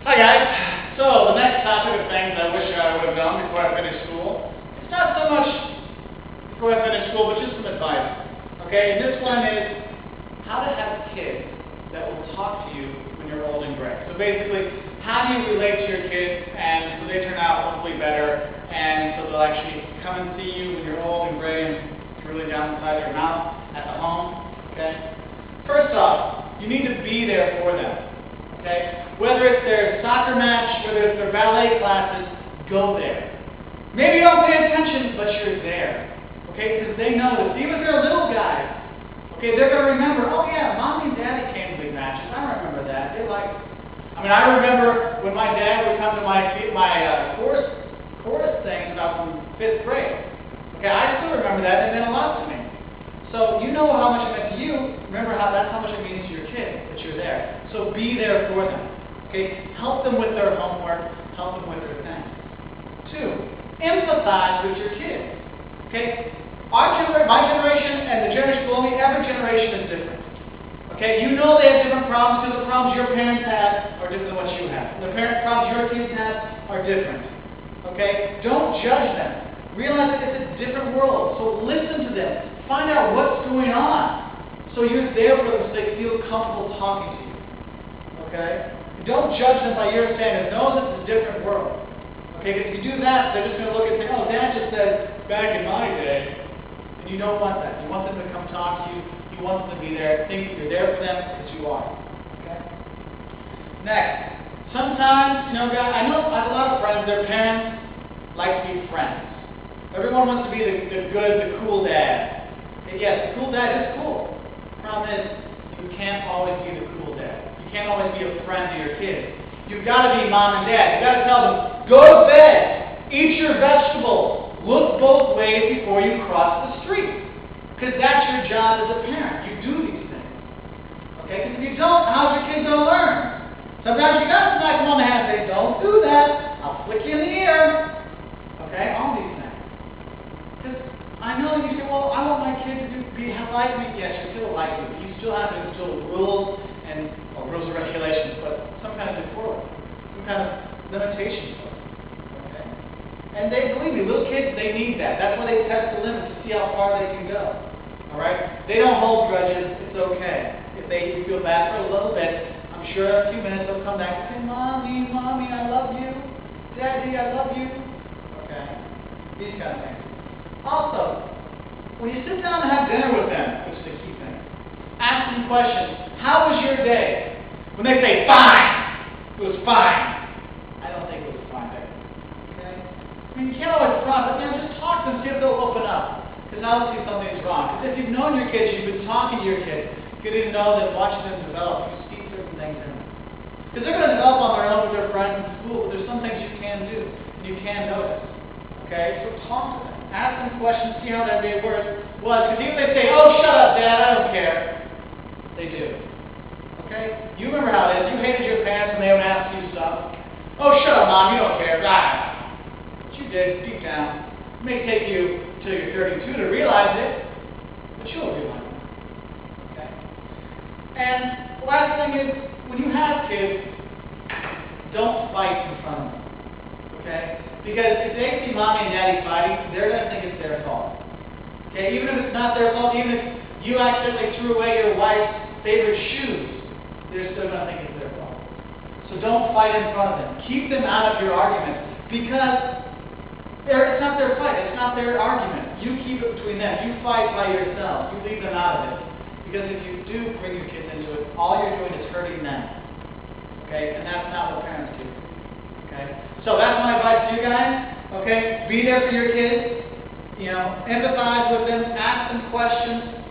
Hi guys. So the next topic of things I wish I would have done before I finished school. It's not so much before I finished school, but just some advice. Okay, and this one is how to have kids that will talk to you when you're old and gray. So basically, how do you relate to your kids and so they turn out hopefully better and so they'll actually come and see you when you're old and gray and drooling down inside your mouth at the home. Okay? First off, you need to be there for them. Okay? Whether it's their soccer match, whether it's their ballet classes, go there. Maybe you don't pay attention, but you're there. Okay? Because they notice. Even if they're little guys, okay, they're going to remember, oh yeah, Mommy and Daddy came to big matches. I remember that. They like, I remember when my dad would come to my chorus things about from 5th grade. Okay, I still remember that. It meant a lot to me. So you know how much it meant to you. Remember that's how much it means to your kids that you're there. So be there for them. Okay, help them with their homework. Help them with their things. 2, empathize with your kids. Okay, my generation and the generation below me, every generation is different. Okay, you know they have different problems because the problems your parents had are different than what you have. The problems your kids have are different. Okay, don't judge them. Realize that it's a different world. So listen to them. Find out what's going on. So you're there for them so they feel comfortable talking to you. Okay? Don't judge them by your standards. Know this is a different world. Okay? Because if you do that, they're just going to look and say, oh, Dad just said back in my day. And you don't want that. You want them to come talk to you. You want them to be there. Think you're there for them because you are. Okay? Next. Sometimes, guys, I know I have a lot of friends, their parents like to be friends. Everyone wants to be the cool dad. And yes, the cool dad is cool. The problem is, you can't always be the cool dad. You can't always be a friend to your kids. You've got to be mom and dad. You've got to tell them, go to bed, eat your vegetables, look both ways before you cross the street. Because that's your job as a parent. You do these things. Okay? Because if you don't, how's your kids going to learn? Sometimes you got to smack them on the hand and say, don't do that. I'll flick you in the ear. Okay? All these things. Because I know you say, well, I want my kid to be like me. Yes, you still like you. You still have to instill rules and rules and regulations, but some kind of decorum, some kind of limitations. Okay? And they believe me, little kids, they need that. That's why they test the limits to see how far they can go. All right? They don't hold grudges. It's okay. If they feel bad for a little bit, I'm sure in a few minutes they'll come back and say, Mommy, I love you. Daddy, I love you. Okay? These kind of things. Also, when you sit down and have dinner with them, which is a key thing, ask them questions. How was your day? When they say, fine, it was fine. I don't think it was a fine day. Okay? You can't always front, but just talk to them, see if they'll open up. Because obviously something's wrong. Because if you've known your kids, you've been talking to your kids, getting to know them, watching them develop, you see certain things in them. Because they're going to develop on their own with their friends in school, but there's some things you can do, and you can notice. Okay? So talk to them. Ask them questions, see how that day was. Because even if they say, oh, shut up, Dad, I don't care. They do. Okay? You remember how it is. You hated your parents when they would ask you stuff. Oh, shut up, Mom, you don't care. Blah. But you did, deep down. It may take you till you're 32 to realize it, but you'll realize it. Okay? And the last thing is, when you have kids, don't fight in front of them. Okay? Because if they see Mommy and Daddy fighting, they're going to think it's their fault. Okay? Even if it's not their fault, even if you accidentally threw away your wife's favorite shoes, they're still going to think it's their fault. So don't fight in front of them. Keep them out of your arguments because it's not their fight. It's not their argument. You keep it between them. You fight by yourself. You leave them out of it. Because if you do bring your kids into it, all you're doing is hurting them. Okay? And that's not what parents do. Okay? So that's my advice to you guys. Okay? Be there for your kids. Empathize with them. Ask them questions.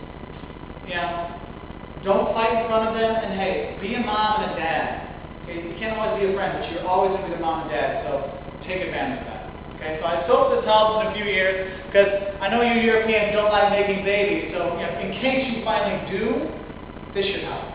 Don't fight in front of them. And hey, be a mom and a dad. Okay? You can't always be a friend, but you're always going to be the mom and dad. So take advantage of that. Okay? So I hope this helps in a few years because I know you Europeans don't like making babies. So in case you finally do, this should help.